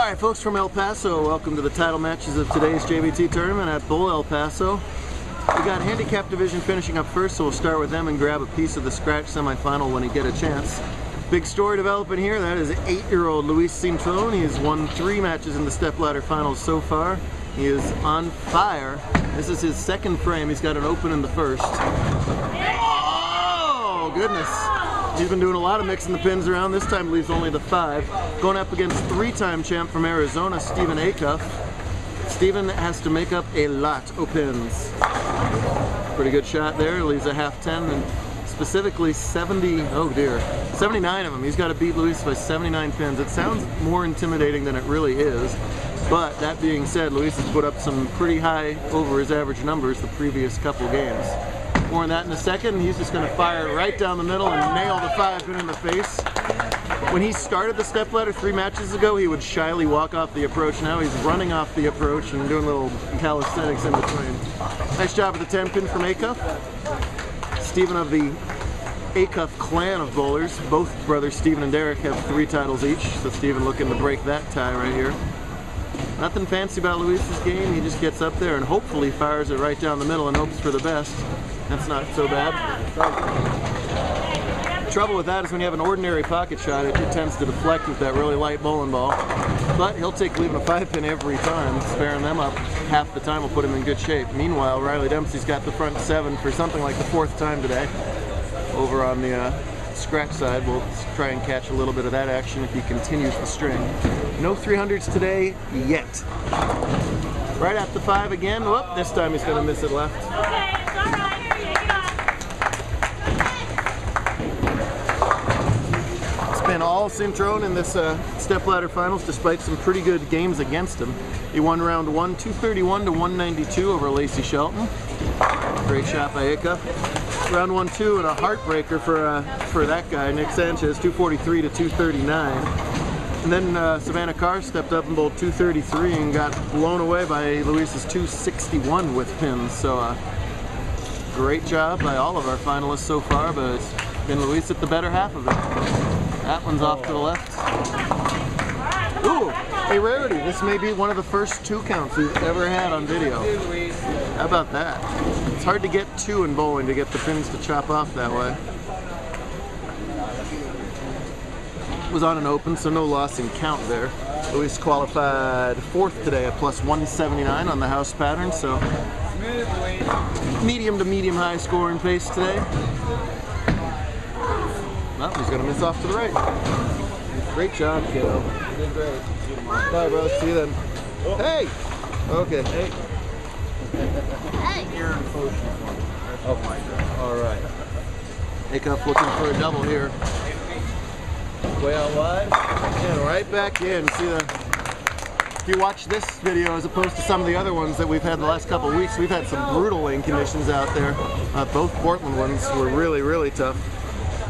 Alright folks from El Paso, welcome to the title matches of today's JBT tournament at Bowl El Paso. We got Handicap division finishing up first, so we'll start with them and grab a piece of the scratch semifinal when he get a chance. Big story developing here, that is 8-year-old Luis Cintron. He has won 3 matches in the stepladder finals so far. He is on fire. This is his second frame. He's got an open in the first. Oh goodness. He's been doing a lot of mixing the pins around. This time leaves only the 5. Going up against 3-time champ from Arizona, Acuff. Steven has to make up a lot of pins. Pretty good shot there. Leaves a half 10 and specifically 79 of them. He's got to beat Luis by 79 pins. It sounds more intimidating than it really is. But that being said, Luis has put up some pretty high over his average numbers the previous couple games. More on that in a second. He's just going to fire it right down the middle and nail the 5 pin in the face. When he started the stepladder 3 matches ago, he would shyly walk off the approach. Now he's running off the approach and doing little calisthenics in between. Nice job with the 10 pin from Acuff. Steven of the Acuff clan of bowlers. Both brothers Steven and Derek have 3 titles each, so Steven looking to break that tie right here. Nothing fancy about Luis's game. He just gets up there and hopefully fires it right down the middle and hopes for the best. That's not so bad. The trouble with that is when you have an ordinary pocket shot, it tends to deflect with that really light bowling ball. But he'll take leaving a 5 pin every time. Sparing them up half the time will put him in good shape. Meanwhile, Riley Dempsey's got the front 7 for something like the 4th time today. Over on the scratch side, we'll try and catch a little bit of that action if he continues the string. No 300s today yet. Right at the 5 again. Whoop, this time he's going to miss it left. Okay, it's all right. It's been all Cintron in this stepladder finals, despite some pretty good games against him. He won round 1, 231 to 192 over Lacey Shelton. Great shot by Acuff. Round 1-2 and a heartbreaker for that guy, Nick Sanchez, 243 to 239. And then Savannah Carr stepped up and bowled 233 and got blown away by Luis's 261 with pins. So great job by all of our finalists so far, but it's been Luis at the better half of it. That one's off to the left. Ooh, a rarity. This may be one of the first 2 counts we've ever had on video. How about that? It's hard to get 2 in bowling to get the pins to chop off that way. Was on an open, so no loss in count there. Luis qualified 4th today at plus 179 on the house pattern, so medium to medium high scoring pace today. Well, he's going to miss off to the right. Great job, kiddo. You did great. Bye, bro. See you then. Hey! Okay. Hey. Oh my God. All right. Acuff looking for a double here. Way out wide. And right back in. See if you watch this video as opposed to some of the other ones that we've had the last couple of weeks, we've had some brutal lane conditions out there. Both Portland ones were really, really tough.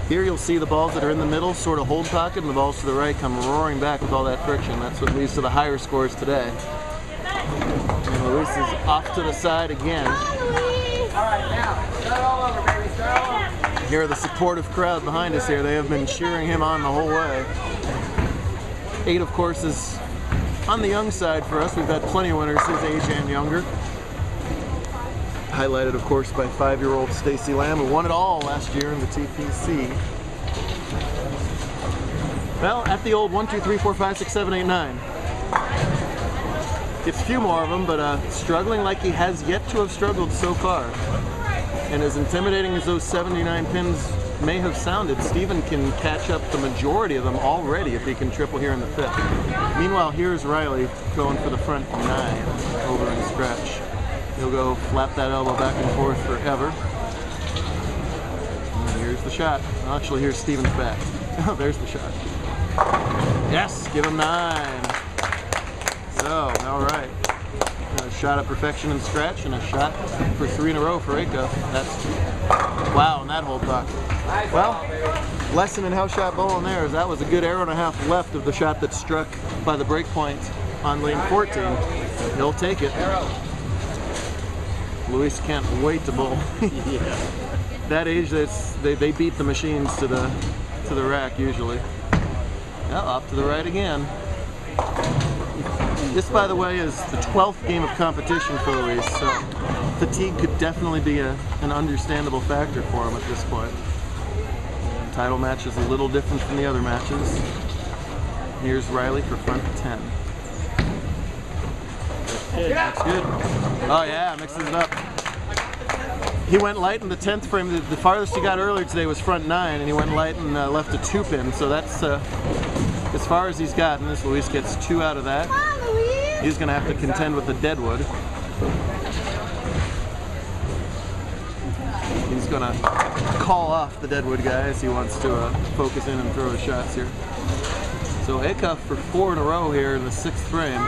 Here you'll see the balls that are in the middle sort of hold pocket, and the balls to the right come roaring back with all that friction. That's what leads to the higher scores today. And Luis is off to the side again. Alright, now, start all over, baby, start all over. Here are the supportive crowd behind us here. They have been cheering him on the whole way. 8, of course, is on the young side for us. We've had plenty of winners his age and younger. Highlighted, of course, by 5-year-old Stacy Lamb, who won it all last year in the TPC. Well, at the old 1, 2, 3, 4, 5, 6, 7, 8, 9. Gets a few more of them, but struggling like he has yet to have struggled so far. And as intimidating as those 79 pins may have sounded, Steven can catch up the majority of them already if he can triple here in the 5th. Meanwhile, here's Riley going for the front 9 over in scratch. He'll go flap that elbow back and forth forever. And here's the shot. Actually, here's Steven's back. Oh, there's the shot. Yes, give him 9. So, all right. A shot of perfection in scratch and a shot for 3 in a row for Acuff. That's, wow, and that whole pocket. Well, lesson in house shot bowling there is that was a good arrow and a half left of the shot that struck by the break point on lane 14. He'll take it. Luis can't wait to bowl. Yeah. That age, they beat the machines to the rack usually. Yeah, off to the right again. This, by the way, is the 12th game of competition for Luis, so fatigue could definitely be an understandable factor for him at this point. The title match is a little different from the other matches. Here's Riley for front 10. That's good. Oh yeah, mixes it up. He went light in the 10th frame. The farthest he got earlier today was front 9, and he went light and left a 2-pin. So that's as far as he's gotten. This Luis gets 2 out of that. He's going to have to contend with the deadwood. He's going to call off the deadwood guy as he wants to focus in and throw his shots here. So Acuff for 4 in a row here in the 6th frame.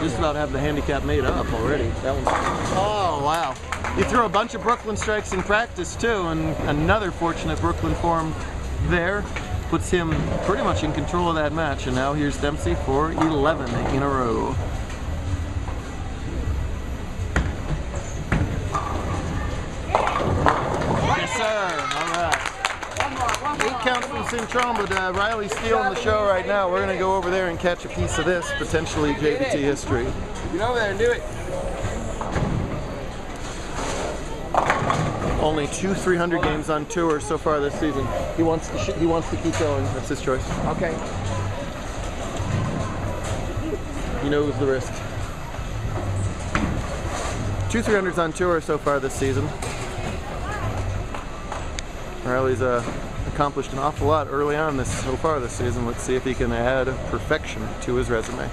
Just about have the handicap made up already. That one's, oh wow. He threw a bunch of Brooklyn strikes in practice too, and another fortunate Brooklyn form there puts him pretty much in control of that match. And now here's Dempsey for 11 in a row. Yes sir, all right. 8 counts from Cintron, but Riley's stealing the show right now. We're going to go over there and catch a piece of this, potentially JBT history. Get over there and do it. Only 2 300 games on tour so far this season. He wants to keep going. That's his choice. Okay. He knows the risk. 2 300s on tour so far this season. Riley's accomplished an awful lot early on so far this season. Let's see if he can add perfection to his resume.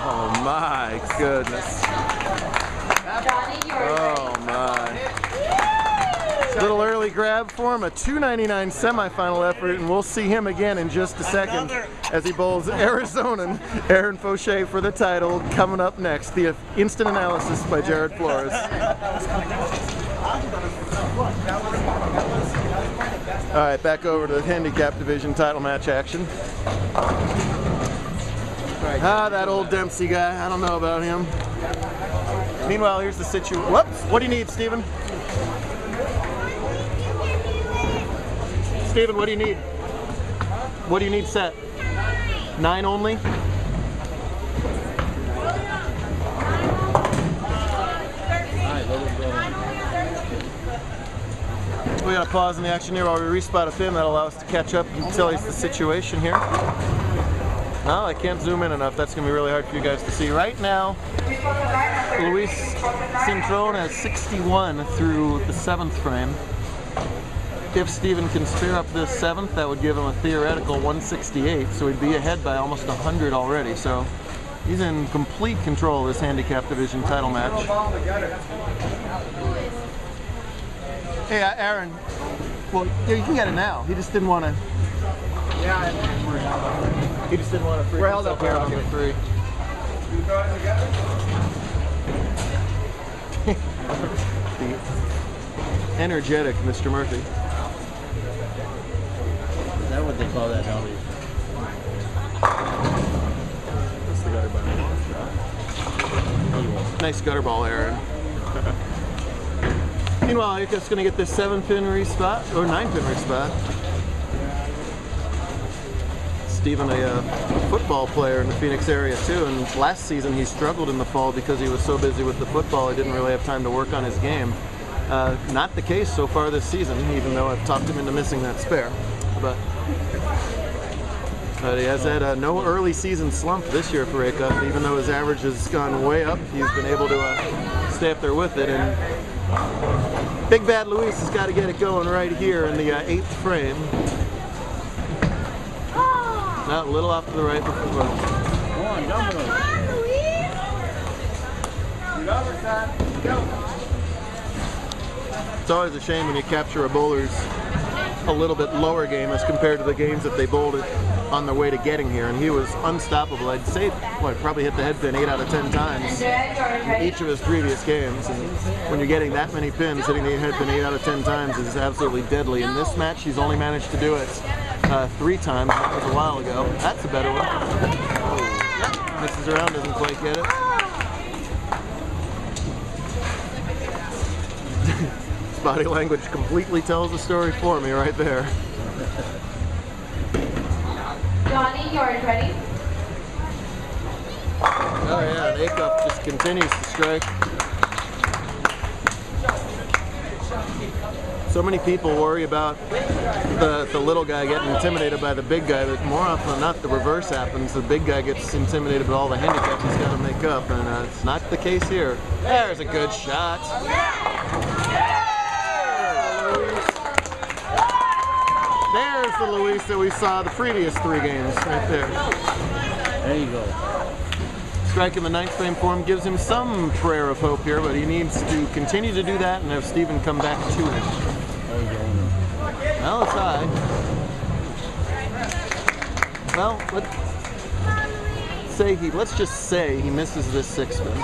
Oh my goodness. Oh my. Little early grab for him, a 299 semifinal effort, and we'll see him again in just a second as he bowls Arizonan Aaron Fauché for the title. Coming up next, the instant analysis by Jared Flores. All right, back over to the handicap division title match action. That old Dempsey guy, I don't know about him. Meanwhile, here's the situation. Whoops, what do you need, Steven? Steven, what do you need? What do you need set? 9 only? We got to pause in the action here while we respot a pin. That'll allow us to catch up and tell us the situation here. No, I can't zoom in enough. That's going to be really hard for you guys to see. Right now, Luis Cintron has 61 through the 7th frame. If Steven can spare up this 7th, that would give him a theoretical 168, so he'd be ahead by almost 100 already. So he's in complete control of this handicap division title match. Hey, Aaron. Well, yeah, you can get it now. He just didn't want to. Yeah. He just didn't want to free. We're held up here. On the free. The energetic Mr. Murphy. Is that what they call that nowadays? That's the gutter ball. Nice gutter ball, Aaron. Meanwhile, Acuff's going to get this 7-pin respot, or 9-pin respot. Steven, a football player in the Phoenix area too, and last season he struggled in the fall because he was so busy with the football he didn't really have time to work on his game. Not the case so far this season, even though I've talked him into missing that spare. But he has had no early season slump this year for Acuff. Even though his average has gone way up, he's been able to stay up there with it. And Big Bad Luis has got to get it going right here in the 8th frame. Not a little off to the right. Come on, double. It's always a shame when you capture a bowler's a little bit lower game as compared to the games that they bowled it on their way to getting here, and he was unstoppable. I'd say, well, probably hit the head pin 8 out of 10 times in each of his previous games, and when you're getting that many pins, hitting the head pin 8 out of 10 times is absolutely deadly. In this match, he's only managed to do it 3 times. That was a while ago. That's a better one. Yep. Misses around, doesn't quite get it. body language completely tells the story for me right there. Johnny, yours ready? Oh yeah, and Acuff just continues to strike. So many people worry about the little guy getting intimidated by the big guy, but more often than not, the reverse happens. The big guy gets intimidated by all the handicap he's got to make up, and it's not the case here. There's a good shot. There's the Luis that we saw the previous 3 games, right there. There you go. Strike in the 9th frame form gives him some prayer of hope here, but he needs to continue to do that and have Steven come back to him. Well, it's high. Well, let's just say he misses this 6 spin.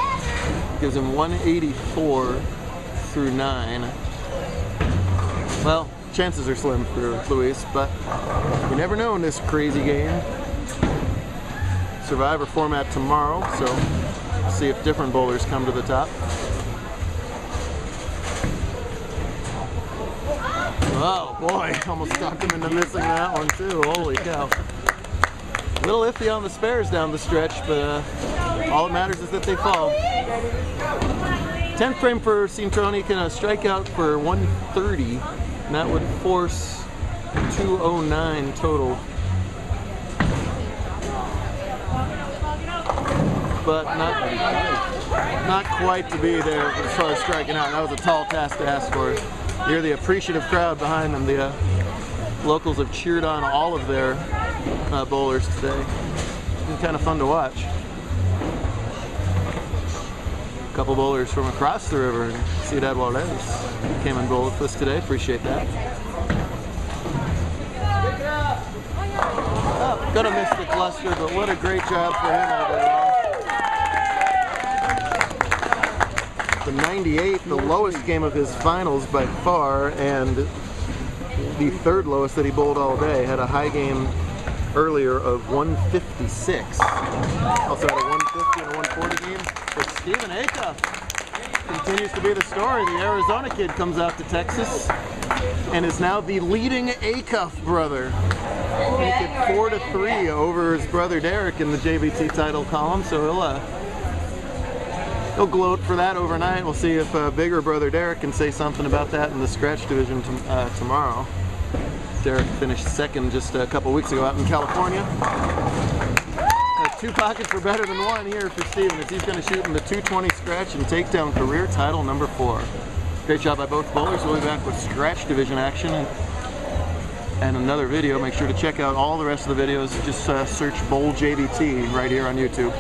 Gives him 184 through 9. Well, chances are slim for Luis, but you never know in this crazy game. Survivor format tomorrow, so see if different bowlers come to the top. Oh boy, almost talked him into missing that one too. Holy cow. A little iffy on the spares down the stretch, but all that matters is that they fall. 10th frame for Cintron, he can strike out for 130, and that would force 209 total. But not quite to be there as far as striking out. That was a tall task to ask for. You're the appreciative crowd behind them. The locals have cheered on all of their bowlers today. It's been kind of fun to watch. A couple bowlers from across the river, Ciudad Juarez, came and bowled with us today. Appreciate that. Oh, could have missed the cluster, but what a great job for him all day long. The 98, the lowest game of his finals by far, and the 3rd lowest that he bowled all day. Had a high game earlier of 156. Also had a 150 and a 140 game. But Steven Acuff continues to be the story. The Arizona kid comes out to Texas and is now the leading Acuff brother. Make it 4-3 over his brother Derek in the JBT title column. So he'll gloat for that overnight. We'll see if bigger brother Derek can say something about that in the scratch division tomorrow. Derek finished 2nd just a couple weeks ago out in California. 2 pockets for better than 1 here for Steven as he's going to shoot in the 220 scratch and take down career title number 4. Great job by both bowlers. We'll be back with scratch division action and another video. Make sure to check out all the rest of the videos. Just search Bowl JBT right here on YouTube.